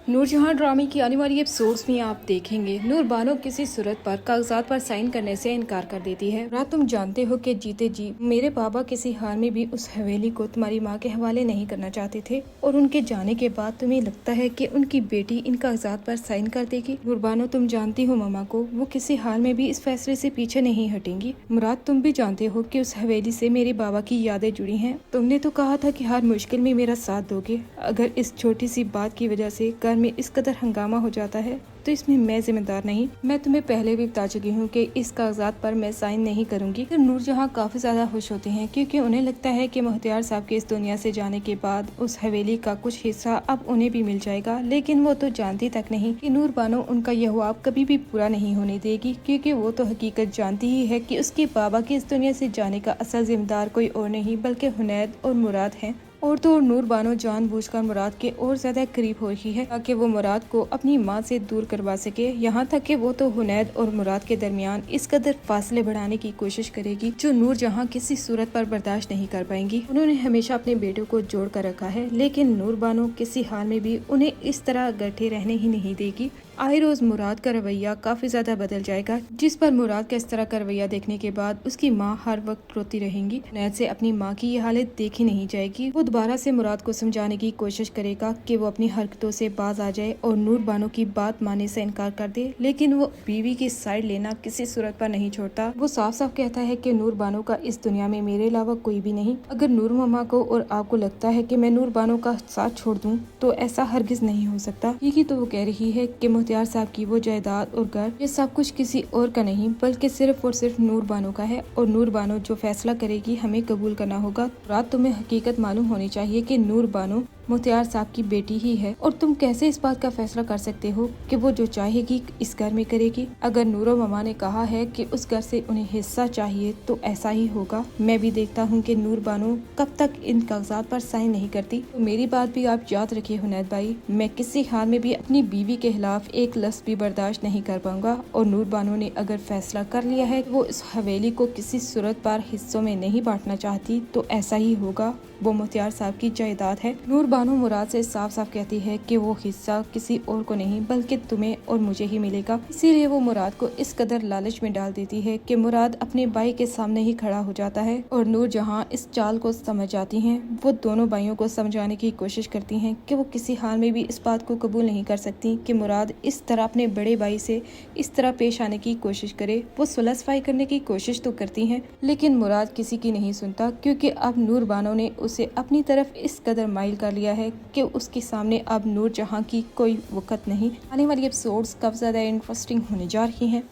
नूरजहां ड्रामे की आने वाली एपिसोड्स में आप देखेंगे नूर बानो किसी सूरत पर कागजात पर साइन करने से इनकार कर देती है। रात तुम जानते हो कि जीते जी मेरे बाबा किसी हाल में भी उस हवेली को तुम्हारी माँ के हवाले नहीं करना चाहते थे और उनके जाने के बाद तुम्हें लगता है कि उनकी बेटी इन कागजात पर साइन कर देगी। नूर बानो तुम जानती हो मामा को वो किसी हाल में भी इस फैसले से पीछे नहीं हटेंगी। मुराद तुम भी जानते हो कि उस हवेली से मेरे बाबा की यादें जुड़ी हैं। तुमने तो कहा था कि हर मुश्किल में मेरा साथ दोगे। अगर इस छोटी सी बात की वजह से घर में इस कदर हंगामा हो जाता है तो इसमें मैं जिम्मेदार नहीं। मैं तुम्हें पहले भी बता चुकी हूँ कि इस कागजात पर मैं साइन नहीं करूँगी। फिर नूरजहां काफी ज्यादा खुश होते हैं क्योंकि उन्हें लगता है कि मुख्तियार साहब के इस दुनिया से जाने के बाद उस हवेली का कुछ हिस्सा अब उन्हें भी मिल जाएगा। लेकिन वो तो जानती तक नहीं कि नूर बानो उनका यह ख्वाब कभी भी पूरा नहीं होने देगी, क्योंकि वो तो हकीकत जानती ही है कि उसके बाबा के इस दुनिया से जाने का असल जिम्मेदार कोई और नहीं बल्कि हुनैद और मुराद है। और तो नूर बानो जानबूझकर मुराद के और ज्यादा करीब हो रही है ताकि वो मुराद को अपनी माँ से दूर करवा सके। यहाँ तक कि वो तो हुनैद और मुराद के दरमियान इस कदर फासले बढ़ाने की कोशिश करेगी जो नूरजहां किसी सूरत पर बर्दाश्त नहीं कर पाएंगी। उन्होंने हमेशा अपने बेटों को जोड़ कर रखा है, लेकिन नूर बानो किसी हाल में भी उन्हें इस तरह गठे रहने ही नहीं देगी। आए रोज मुराद का रवैया काफी ज्यादा बदल जाएगा, जिस पर मुराद का इस तरह का रवैया देखने के बाद उसकी माँ हर वक्त रोती रहेंगी। हुनैद से अपनी माँ की ये हालत देखी नहीं जाएगी। वो दोबारा से मुराद को समझाने की कोशिश करेगा कि वो अपनी हरकतों से बाज आ जाए और नूर बानो की बात मानने से इनकार कर दे, लेकिन वो बीवी की साइड लेना किसी सूरत पर नहीं छोड़ता। वो साफ साफ कहता है कि नूर बानो का इस दुनिया में मेरे अलावा कोई भी नहीं। अगर नूर मामा को और आपको लगता है कि मैं नूर बानो का साथ छोड़ दूं तो ऐसा हरगिज नहीं हो सकता। यही तो वो कह रही है कि मुख्तियार साहब की वो जायदाद और घर ये सब कुछ किसी और का नहीं बल्कि सिर्फ और सिर्फ नूर बानो का है, और नूर बानो जो फैसला करेगी हमें कबूल करना होगा। रात तुम्हें हकीकत मालूम होनी चाहिए कि नूर बानो मुख्तियार साहब की बेटी ही है, और तुम कैसे इस बात का फैसला कर सकते हो कि वो जो चाहेगी इस घर में करेगी। अगर नूरो मामा ने कहा है कि उस घर से उन्हें हिस्सा चाहिए तो ऐसा ही होगा। मैं भी देखता हूँ कि नूर बानो कब तक इन कागजात पर साइन नहीं करती। तो मेरी बात भी आप याद रखिए हुनैद भाई, मैं किसी हाल में भी अपनी बीवी के खिलाफ एक लफ्ज भी बर्दाश्त नहीं कर पाऊंगा। और नूर बानो ने अगर फैसला कर लिया है वो इस हवेली को किसी सूरत पर हिस्सों में नहीं बांटना चाहती तो ऐसा ही होगा। वो मुख्तियार साहब की जायदाद है। नूर बानो मुराद से साफ साफ कहती है कि वो हिस्सा किसी और को नहीं बल्कि तुम्हें और मुझे ही मिलेगा। इसीलिए वो मुराद को इस कदर लालच में डाल देती है कि मुराद अपने भाई के सामने ही खड़ा हो जाता है। और नूरजहां इस चाल को समझ जाती हैं। वो दोनों भाइयों को समझाने की कोशिश करती हैं कि वो किसी हाल में भी इस बात को कबूल नहीं कर सकती कि मुराद इस तरह अपने बड़े भाई से इस तरह पेश आने की कोशिश करे। वो सुलह सफाई करने की कोशिश तो करती हैं, लेकिन मुराद किसी की नहीं सुनता, क्योंकि अब नूर बानो ने उसे अपनी तरफ इस कदर माइल कर लिया है कि उसके सामने अब नूरजहां की कोई वक़्त नहीं। आने वाली एपिसोड्स काफी ज्यादा इंटरेस्टिंग होने जा रही हैं।